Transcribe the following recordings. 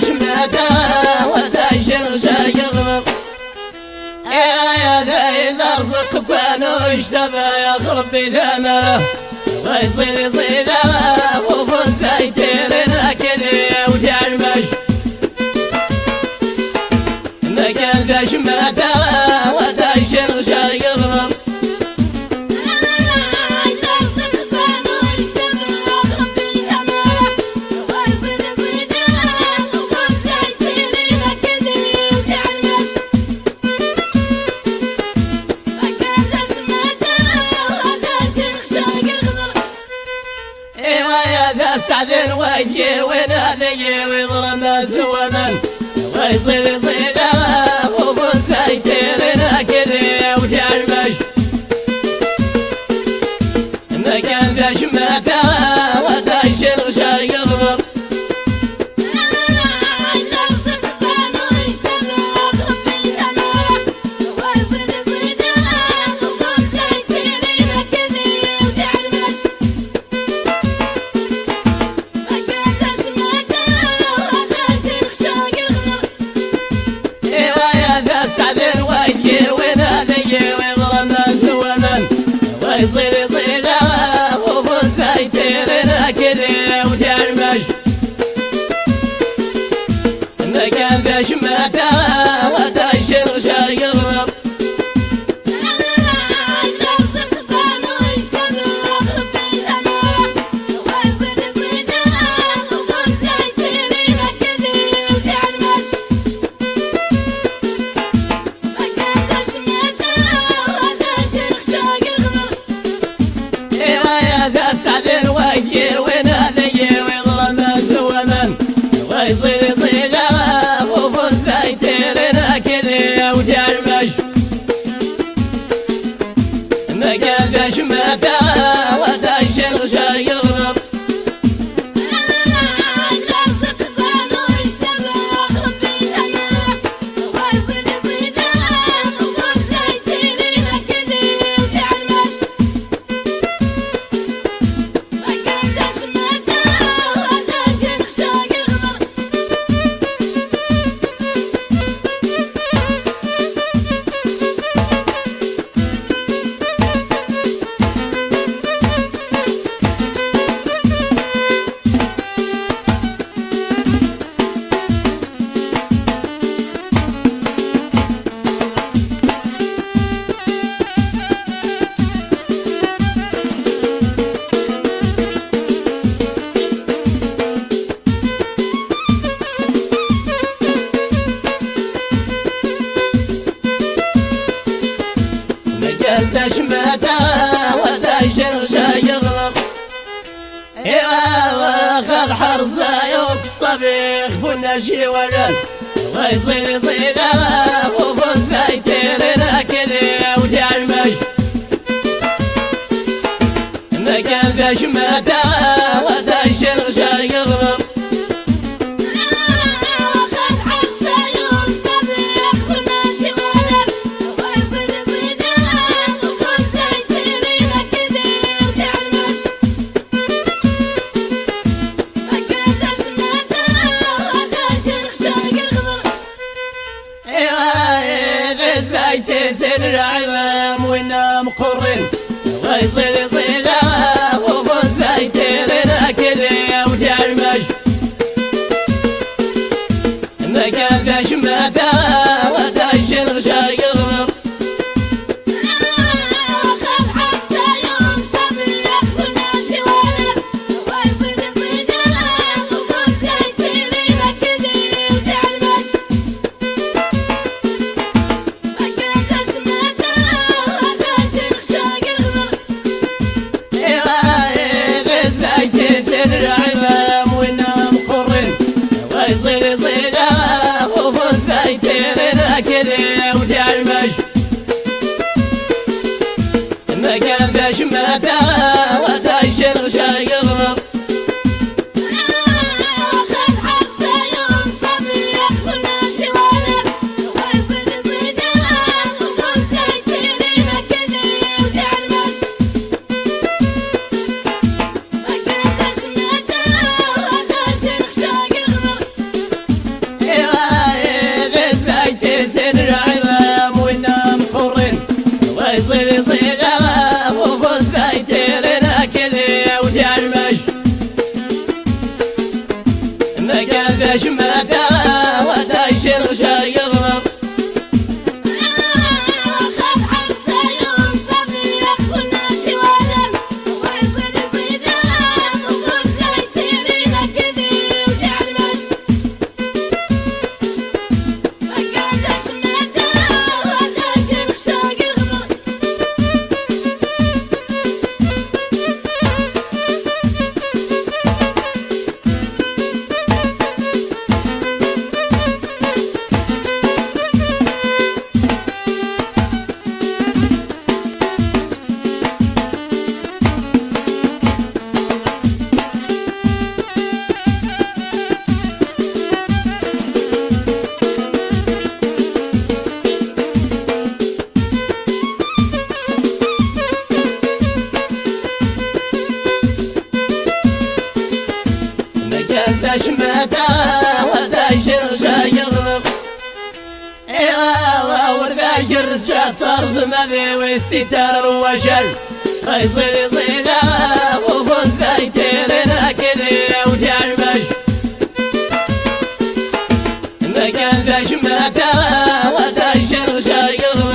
شماته ودايشر شايغر يا ذا الارزق كانوا اشتبى يخرب بثمره ويصير يصيله وفوز يتيرنا كذي وتعمش مكان شماته ودايشر شايغر سعدين ويجي ونادي ويظلم سوى من ويصير يصيله وفوز يتيرنا كذي وتعمش مكان ذا شماته ودايشر شايغر ويصير يصيله وفوز يتيرنا كذي وتعمش مكان ذا شماته ودايشر شايغر سعدين ويجي ونادي ويظلم سوى من ويصير يصيله وفوز يتيرنا كذي وتعمش مكان ذا شماته ودايشر شايغر شماته ودايشر شايغر واخذ حرزه يقصى بيخ والنشي ورد ويصير يصيله وفوز يتيرنا كذي وتعمش مكان ذا شماته ودايشر شايغر يتسر عمام ونام قرن ويصير يصيله وفوز يتيرنا كذي وتعمش مكان ذا شماته ودايشر شايغر العمام ونام قرن ويصير يصيله وفوز يتيرنا كذي وتعمش مكان ذا شماته ودايشر شايغر مدى ودايشر شايغ وردايشر شاتر ذمذي واستتار وشل يصير يصينا وفوز بايتيرنا كذي وتعمش ما كان باش مدى ودايشر شايغ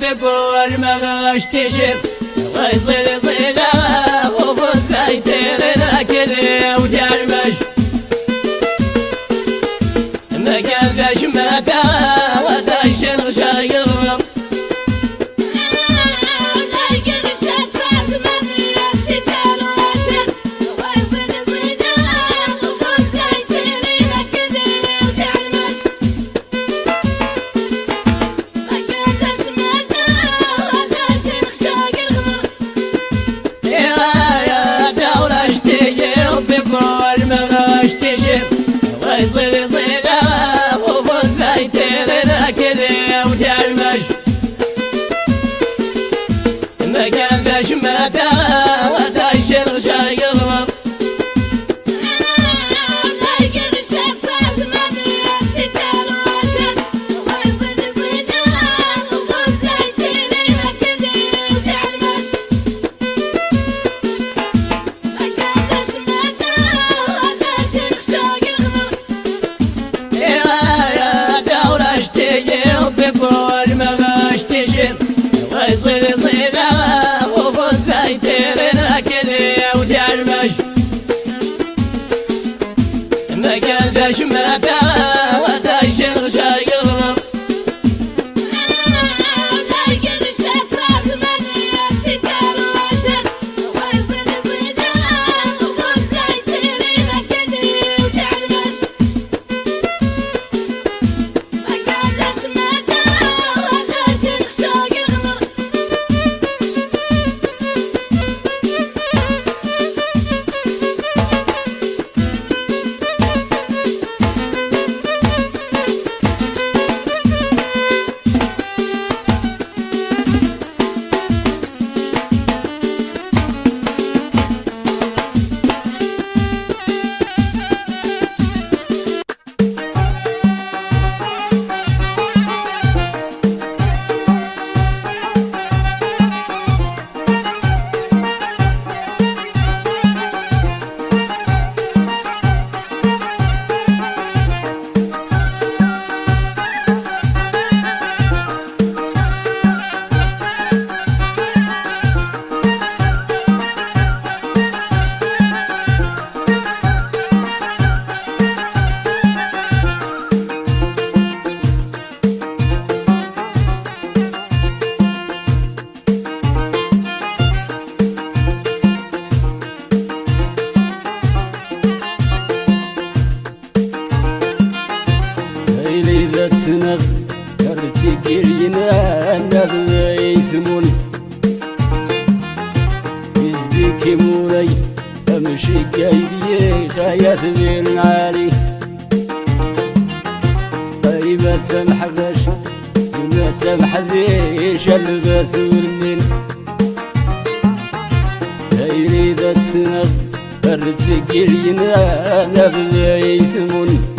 بقول ما غاش تشر ويصير يصينا وفوز بايتيرنا كذي وتعمش ما كان باش مدى ودايشر شايغ ويصير يصينا وفوز بايتيرنا كذي وتعمش ما كان باش مدى ودايشر شايغ ويصير يصينا وفوز بايتيرنا كذي وتعمش ما كان باش مدى ودايشر شايغ سنغ كرتيكيرينا نغذي يسمون يزديكي مولاي امشي كايدي خايف بين عالي اي ما تسامح غاش ما تسامح ذيش الباس والمين هاي ريدة سنغ كرتيكيرينا نغذي يسمون